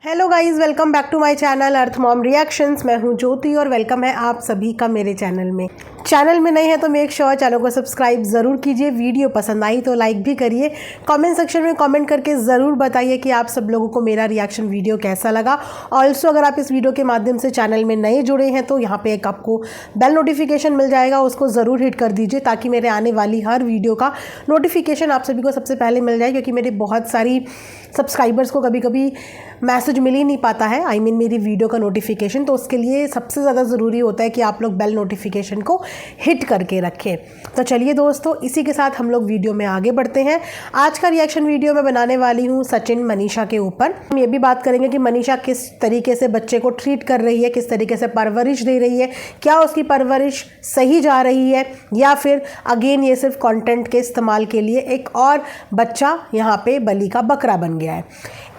Hello guys, welcome back to my channel Earth Mom Reactions. मैं हूं ज्योति और welcome है आप सभी का मेरे चैनल में। चैनल में नए हैं तो मेक श्योर चैनल को सब्सक्राइब ज़रूर कीजिए। वीडियो पसंद आई तो लाइक भी करिए। कमेंट सेक्शन में कमेंट करके ज़रूर बताइए कि आप सब लोगों को मेरा रिएक्शन वीडियो कैसा लगा। ऑल्सो अगर आप इस वीडियो के माध्यम से चैनल में नए जुड़े हैं तो यहाँ पर एक आपको बेल नोटिफिकेशन मिल जाएगा, उसको ज़रूर हिट कर दीजिए ताकि मेरे आने वाली हर वीडियो का नोटिफिकेशन आप सभी को सबसे पहले मिल जाए। क्योंकि मेरे बहुत सारी सब्सक्राइबर्स को कभी कभी मैसेज मिल ही नहीं पाता है, आई मीन मेरी वीडियो का नोटिफिकेशन, तो उसके लिए सबसे ज़्यादा ज़रूरी होता है कि आप लोग बेल नोटिफिकेशन को हिट करके रखें। तो चलिए दोस्तों, इसी के साथ हम लोग वीडियो में आगे बढ़ते हैं। आज का रिएक्शन वीडियो मैं बनाने वाली हूँ सचिन मनीषा के ऊपर। हम ये भी बात करेंगे कि मनीषा किस तरीके से बच्चे को ट्रीट कर रही है, किस तरीके से परवरिश दे रही है, क्या उसकी परवरिश सही जा रही है या फिर अगेन ये सिर्फ कंटेंट के इस्तेमाल के लिए एक और बच्चा यहाँ पे बलि का बकरा बन गया है।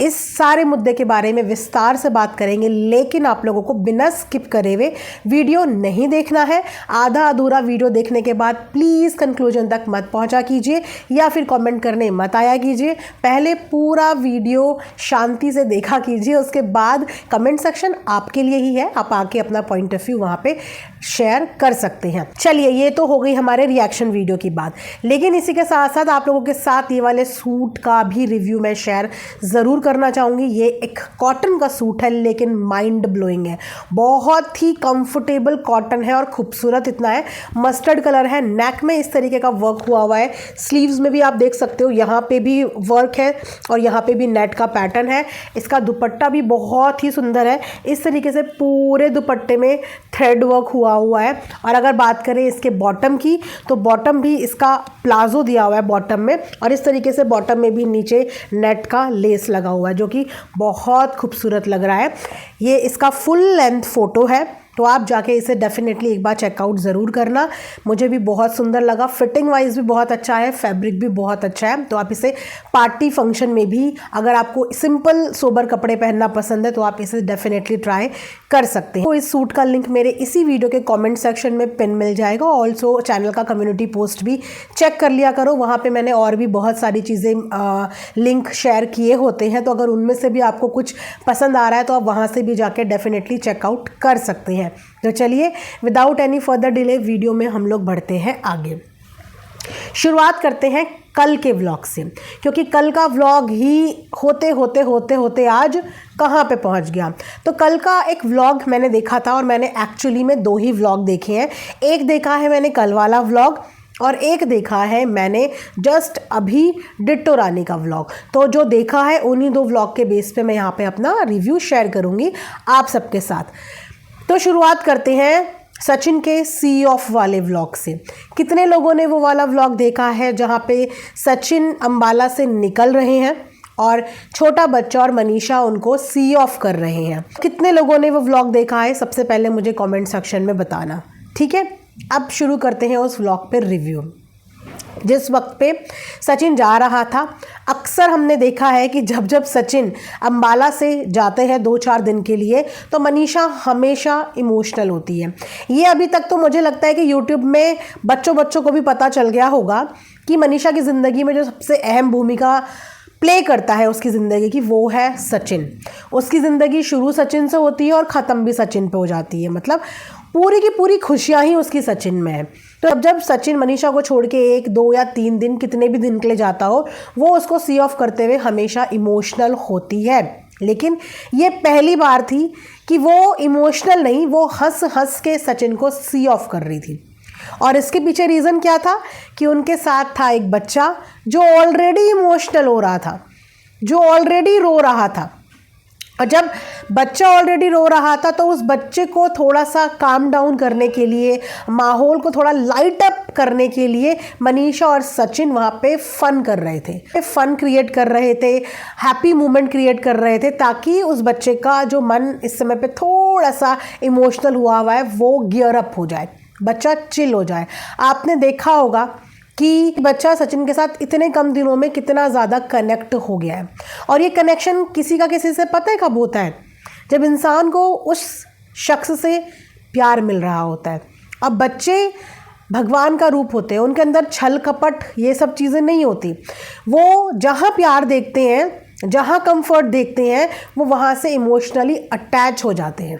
इस सारे मुद्दे के बारे में विस्तार से बात करेंगे, लेकिन आप लोगों को बिना स्किप करे हुए वीडियो नहीं देखना है। आधा अधूरा वीडियो देखने के बाद प्लीज़ कंक्लूजन तक मत पहुंचा कीजिए या फिर कमेंट करने मत आया कीजिए। पहले पूरा वीडियो शांति से देखा कीजिए, उसके बाद कमेंट सेक्शन आपके लिए ही है, आप आके अपना पॉइंट ऑफ व्यू वहाँ पे शेयर कर सकते हैं। चलिए, ये तो हो गई हमारे रिएक्शन वीडियो की बात, लेकिन इसी के साथ साथ आप लोगों के साथ ये वाले सूट का भी रिव्यू मैं शेयर ज़रूर करना चाहूँगी। ये एक कॉटन का सूट है, लेकिन माइंड ब्लोइंग है। बहुत ही कंफर्टेबल कॉटन है और खूबसूरत इतना है। मस्टर्ड कलर है, नेक में इस तरीके का वर्क हुआ है, स्लीव्स में भी आप देख सकते हो, यहाँ पे भी वर्क है और यहाँ पे भी नेट का पैटर्न है। इसका दुपट्टा भी बहुत ही सुंदर है, इस तरीके से पूरे दुपट्टे में थ्रेड वर्क हुआ है। और अगर बात करें इसके बॉटम की, तो बॉटम भी इसका प्लाजो दिया हुआ है बॉटम में, और इस तरीके से बॉटम में भी नीचे नेट का लेस लगा हुआ है जो कि बहुत खूबसूरत लग रहा है। ये इसका फुल लेंथ फोटो है, तो आप जाके इसे डेफिनेटली एक बार चेकआउट ज़रूर करना। मुझे भी बहुत सुंदर लगा, फिटिंग वाइज भी बहुत अच्छा है, फैब्रिक भी बहुत अच्छा है। तो आप इसे पार्टी फंक्शन में भी, अगर आपको सिंपल सोबर कपड़े पहनना पसंद है तो आप इसे डेफिनेटली ट्राई कर सकते हैं। तो इस सूट का लिंक मेरे इसी वीडियो के कमेंट सेक्शन में पिन मिल जाएगा। ऑल्सो चैनल का कम्युनिटी पोस्ट भी चेक कर लिया करो, वहाँ पे मैंने और भी बहुत सारी चीज़ें लिंक शेयर किए होते हैं, तो अगर उनमें से भी आपको कुछ पसंद आ रहा है तो आप वहाँ से भी जाके डेफिनेटली चेकआउट कर सकते हैं। तो चलिए, without any further delay video में हम लोग बढ़ते हैं आगे। शुरुआत करते हैं कल के व्लॉग से, क्योंकि कल का व्लॉग ही होते आज कहाँ पे पहुँच गया। तो कल का एक व्लॉग मैंने देखा था, और मैंने एक्चुअली में 2 ही व्लॉग देखे हैं। एक देखा है मैंने कल वाला व्लॉग, और एक देखा है मैंने जस्ट अभी डिट्टो रानी का व्लॉग। तो जो देखा है उन्हीं 2 व्लॉग के बेस पे मैं यहाँ पे अपना रिव्यू शेयर करूँगी आप सबके साथ। तो शुरुआत करते हैं सचिन के सी ऑफ वाले व्लॉग से। कितने लोगों ने वो वाला व्लॉग देखा है जहाँ पे सचिन अंबाला से निकल रहे हैं और छोटा बच्चा और मनीषा उनको सी ऑफ कर रहे हैं? कितने लोगों ने वो व्लॉग देखा है, सबसे पहले मुझे कमेंट सेक्शन में बताना, ठीक है। अब शुरू करते हैं उस व्लॉग पर रिव्यू। जिस वक्त पे सचिन जा रहा था, अक्सर हमने देखा है कि जब जब सचिन अंबाला से जाते हैं 2-4 दिन के लिए, तो मनीषा हमेशा इमोशनल होती है। ये अभी तक तो मुझे लगता है कि यूट्यूब में बच्चों को भी पता चल गया होगा कि मनीषा की ज़िंदगी में जो सबसे अहम भूमिका प्ले करता है उसकी ज़िंदगी की, वो है सचिन। उसकी ज़िंदगी शुरू सचिन से होती है और ख़त्म भी सचिन पे हो जाती है, मतलब पूरी की पूरी खुशियाँ ही उसकी सचिन में है। तो अब जब सचिन मनीषा को छोड़ के 1, 2 या 3 दिन, कितने भी दिन के लिए जाता हो, वो उसको सी ऑफ करते हुए हमेशा इमोशनल होती है। लेकिन ये पहली बार थी कि वो इमोशनल नहीं, वो हंस हंस के सचिन को सी ऑफ कर रही थी। और इसके पीछे रीज़न क्या था कि उनके साथ था एक बच्चा जो ऑलरेडी इमोशनल हो रहा था, जो ऑलरेडी रो रहा था। और जब बच्चा ऑलरेडी रो रहा था तो उस बच्चे को थोड़ा सा काम डाउन करने के लिए, माहौल को थोड़ा लाइट अप करने के लिए मनीषा और सचिन वहाँ पे फ़न कर रहे थे, फ़न क्रिएट कर रहे थे, हैप्पी मोमेंट क्रिएट कर रहे थे, ताकि उस बच्चे का जो मन इस समय पे थोड़ा सा इमोशनल हुआ है वो गियर अप हो जाए, बच्चा चिल हो जाए। आपने देखा होगा कि बच्चा सचिन के साथ इतने कम दिनों में कितना ज़्यादा कनेक्ट हो गया है। और ये कनेक्शन किसी का किसी से पता है कब होता है? जब इंसान को उस शख्स से प्यार मिल रहा होता है। अब बच्चे भगवान का रूप होते हैं, उनके अंदर छल कपट ये सब चीज़ें नहीं होती। वो जहाँ प्यार देखते हैं जहाँ कंफर्ट देखते हैं वो वहाँ से इमोशनली अटैच हो जाते हैं।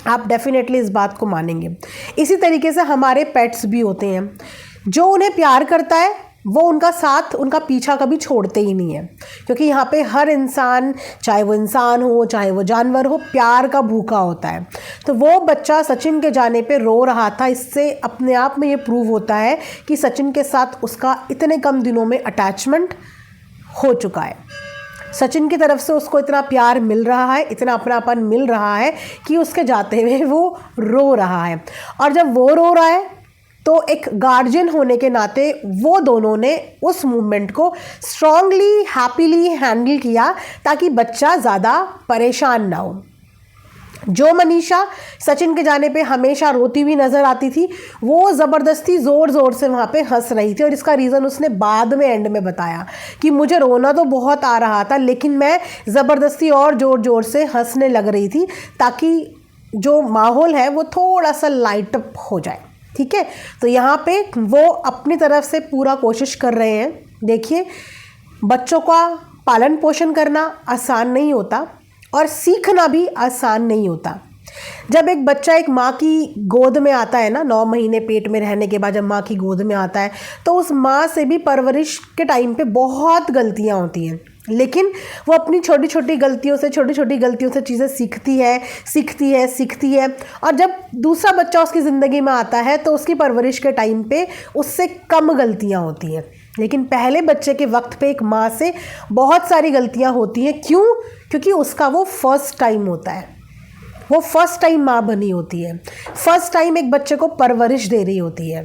आप डेफिनेटली इस बात को मानेंगे। इसी तरीके से हमारे पेट्स भी होते हैं, जो उन्हें प्यार करता है वो उनका साथ, उनका पीछा कभी छोड़ते ही नहीं है, क्योंकि यहाँ पे हर इंसान, चाहे वो इंसान हो चाहे वो जानवर हो, प्यार का भूखा होता है। तो वो बच्चा सचिन के जाने पे रो रहा था, इससे अपने आप में ये प्रूव होता है कि सचिन के साथ उसका इतने कम दिनों में अटैचमेंट हो चुका है। सचिन की तरफ से उसको इतना प्यार मिल रहा है, इतना अपनापन मिल रहा है कि उसके जाते हुए वो रो रहा है। और जब वो रो रहा है तो एक गार्जियन होने के नाते वो दोनों ने उस मूवमेंट को स्ट्रांगली, हैप्पीली हैंडल किया ताकि बच्चा ज़्यादा परेशान ना हो। जो मनीषा सचिन के जाने पे हमेशा रोती हुई नज़र आती थी, वो ज़बरदस्ती ज़ोर ज़ोर से वहाँ पे हंस रही थी, और इसका रीज़न उसने बाद में एंड में बताया कि मुझे रोना तो बहुत आ रहा था, लेकिन मैं ज़बरदस्ती और ज़ोर ज़ोर से हंसने लग रही थी ताकि जो माहौल है वो थोड़ा सा लाइट अप हो जाए। ठीक है, तो यहाँ पे वो अपनी तरफ से पूरा कोशिश कर रहे हैं। देखिए, बच्चों का पालन पोषण करना आसान नहीं होता और सीखना भी आसान नहीं होता। जब एक बच्चा एक माँ की गोद में आता है ना, 9 महीने पेट में रहने के बाद जब माँ की गोद में आता है, तो उस माँ से भी परवरिश के टाइम पे बहुत गलतियाँ होती हैं, लेकिन वो अपनी छोटी छोटी गलतियों से चीज़ें सीखती है। और जब दूसरा बच्चा उसकी ज़िंदगी में आता है तो उसकी परवरिश के टाइम पे उससे कम गलतियाँ होती हैं, लेकिन पहले बच्चे के वक्त पे एक माँ से बहुत सारी गलतियाँ होती हैं। क्यों? क्योंकि उसका वो फर्स्ट टाइम होता है, वो फर्स्ट टाइम माँ बनी होती है, फर्स्ट टाइम एक बच्चे को परवरिश दे रही होती है,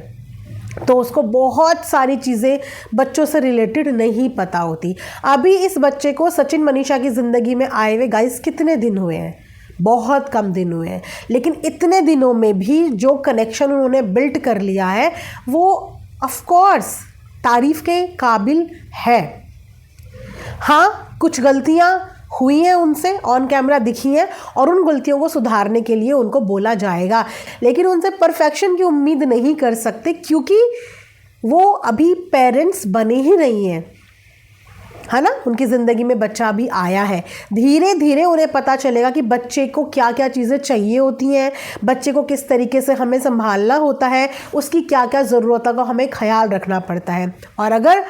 तो उसको बहुत सारी चीज़ें बच्चों से रिलेटेड नहीं पता होती। अभी इस बच्चे को सचिन मनीषा की ज़िंदगी में आए हुए गाइस कितने दिन हुए हैं? बहुत कम दिन हुए हैं, लेकिन इतने दिनों में भी जो कनेक्शन उन्होंने बिल्ड कर लिया है वो ऑफ कोर्स तारीफ़ के काबिल है। हाँ, कुछ गलतियाँ हुई हैं उनसे, ऑन कैमरा दिखी हैं, और उन गलतियों को सुधारने के लिए उनको बोला जाएगा, लेकिन उनसे परफेक्शन की उम्मीद नहीं कर सकते, क्योंकि वो अभी पेरेंट्स बने ही नहीं हैं, है ना। उनकी ज़िंदगी में बच्चा अभी आया है, धीरे धीरे उन्हें पता चलेगा कि बच्चे को क्या क्या चीज़ें चाहिए होती हैं, बच्चे को किस तरीके से हमें संभालना होता है, उसकी क्या क्या ज़रूरतों का हमें ख्याल रखना पड़ता है। और अगर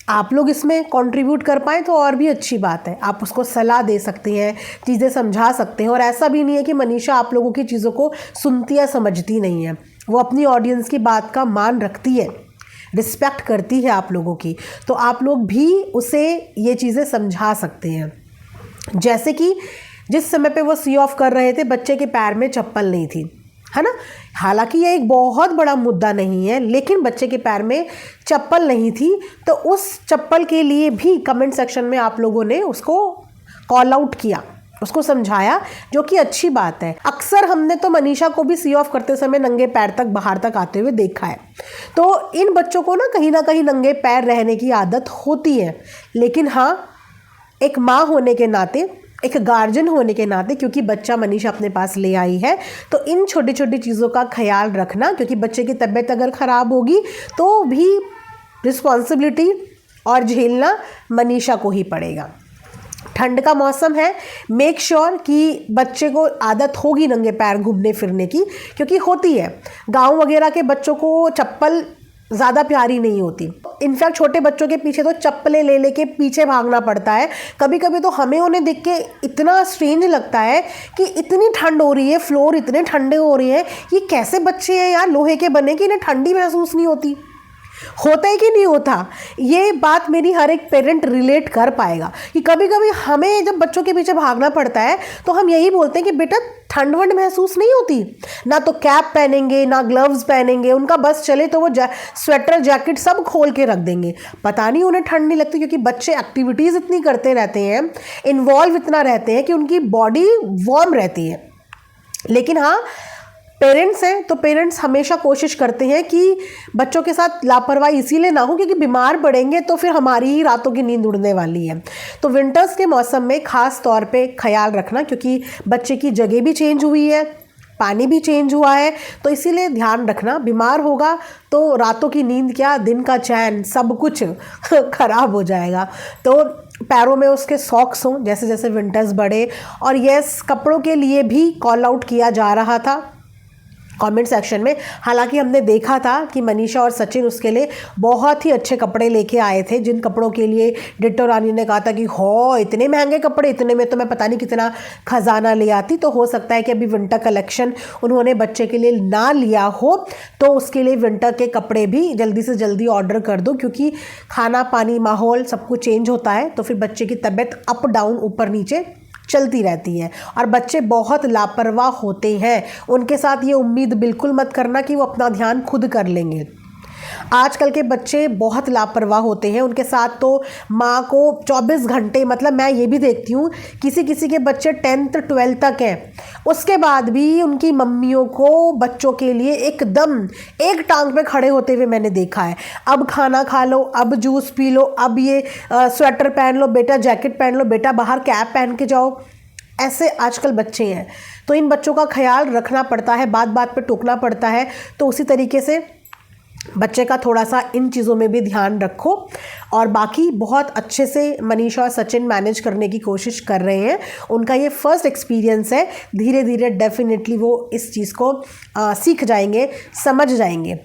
आप लोग इसमें कंट्रीब्यूट कर पाएँ तो और भी अच्छी बात है, आप उसको सलाह दे सकते हैं, चीज़ें समझा सकते हैं। और ऐसा भी नहीं है कि मनीषा आप लोगों की चीज़ों को सुनती या समझती नहीं है, वो अपनी ऑडियंस की बात का मान रखती है, रिस्पेक्ट करती है आप लोगों की, तो आप लोग भी उसे ये चीज़ें समझा सकते हैं। जैसे कि जिस समय पे वो सी ऑफ कर रहे थे, बच्चे के पैर में चप्पल नहीं थी, है ना। हालांकि ये एक बहुत बड़ा मुद्दा नहीं है, लेकिन बच्चे के पैर में चप्पल नहीं थी, तो उस चप्पल के लिए भी कमेंट सेक्शन में आप लोगों ने उसको कॉल आउट किया, उसको समझाया, जो कि अच्छी बात है। अक्सर हमने तो मनीषा को भी सी ऑफ करते समय नंगे पैर तक बाहर तक आते हुए देखा है, तो इन बच्चों को ना कहीं नंगे पैर रहने की आदत होती है। लेकिन हाँ, एक माँ होने के नाते, एक गार्जियन होने के नाते, क्योंकि बच्चा मनीषा अपने पास ले आई है, तो इन छोटी छोटी चीज़ों का ख्याल रखना, क्योंकि बच्चे की तबीयत अगर ख़राब होगी तो भी रिस्पॉन्सिबिलिटी और झेलना मनीषा को ही पड़ेगा। ठंड का मौसम है, मेक श्योर कि बच्चे को आदत होगी नंगे पैर घूमने फिरने की, क्योंकि होती है, गांव वगैरह के बच्चों को चप्पल ज़्यादा प्यारी नहीं होती। इनफैक्ट छोटे बच्चों के पीछे तो चप्पलें ले लेके पीछे भागना पड़ता है। कभी कभी तो हमें उन्हें देख के इतना स्ट्रेंज लगता है कि इतनी ठंड हो रही है, फ्लोर इतने ठंडे हो रहे हैं, ये कैसे बच्चे हैं यार, लोहे के बने, कि इन्हें ठंडी महसूस नहीं होती। होता है कि नहीं होता? ये बात मेरी हर एक पेरेंट रिलेट कर पाएगा कि कभी कभी हमें जब बच्चों के पीछे भागना पड़ता है तो हम यही बोलते हैं कि बेटा ठंड वंड महसूस नहीं होती, ना तो कैप पहनेंगे ना ग्लव्स पहनेंगे, उनका बस चले तो वो स्वेटर जैकेट सब खोल के रख देंगे, पता नहीं उन्हें ठंड नहीं लगती, क्योंकि बच्चे एक्टिविटीज़ इतनी करते रहते हैं, इन्वॉल्व इतना रहते हैं कि उनकी बॉडी वार्म रहती है। लेकिन हाँ, पेरेंट्स हैं तो पेरेंट्स हमेशा कोशिश करते हैं कि बच्चों के साथ लापरवाही इसीलिए ना हो क्योंकि बीमार पड़ेंगे तो फिर हमारी ही रातों की नींद उड़ने वाली है। तो विंटर्स के मौसम में ख़ास तौर पे ख्याल रखना, क्योंकि बच्चे की जगह भी चेंज हुई है, पानी भी चेंज हुआ है, तो इसीलिए ध्यान रखना। बीमार होगा तो रातों की नींद क्या, दिन का चैन, सब कुछ खराब हो जाएगा। तो पैरों में उसके सॉक्स हों जैसे जैसे विंटर्स बढ़े। और यस, कपड़ों के लिए भी कॉल आउट किया जा रहा था कमेंट सेक्शन में। हालांकि हमने देखा था कि मनीषा और सचिन उसके लिए बहुत ही अच्छे कपड़े लेके आए थे, जिन कपड़ों के लिए डिट्टो रानी ने कहा था कि हो इतने महंगे कपड़े, इतने में तो मैं पता नहीं कितना खजाना ले आती। तो हो सकता है कि अभी विंटर कलेक्शन उन्होंने बच्चे के लिए ना लिया हो, तो उसके लिए विंटर के कपड़े भी जल्दी से जल्दी ऑर्डर कर दो, क्योंकि खाना पानी माहौल सब कुछ चेंज होता है, तो फिर बच्चे की तबीयत अप डाउन ऊपर नीचे चलती रहती है। और बच्चे बहुत लापरवाह होते हैं, उनके साथ ये उम्मीद बिल्कुल मत करना कि वो अपना ध्यान खुद कर लेंगे। आजकल के बच्चे बहुत लापरवाह होते हैं, उनके साथ तो माँ को 24 घंटे, मतलब मैं ये भी देखती हूँ किसी किसी के बच्चे 10th 12th तक हैं, उसके बाद भी उनकी मम्मियों को बच्चों के लिए एकदम एक टांग पे खड़े होते हुए मैंने देखा है। अब खाना खा लो, अब जूस पी लो, अब ये स्वेटर पहन लो बेटा, जैकेट पहन लो बेटा, बाहर कैप पहन के जाओ। ऐसे आजकल बच्चे हैं, तो इन बच्चों का ख्याल रखना पड़ता है, बात बात पे टोकना पड़ता है। तो उसी तरीके से बच्चे का थोड़ा सा इन चीज़ों में भी ध्यान रखो। और बाकी बहुत अच्छे से मनीषा और सचिन मैनेज करने की कोशिश कर रहे हैं। उनका ये फर्स्ट एक्सपीरियंस है, धीरे धीरे डेफिनेटली वो इस चीज़ को सीख जाएंगे, समझ जाएंगे।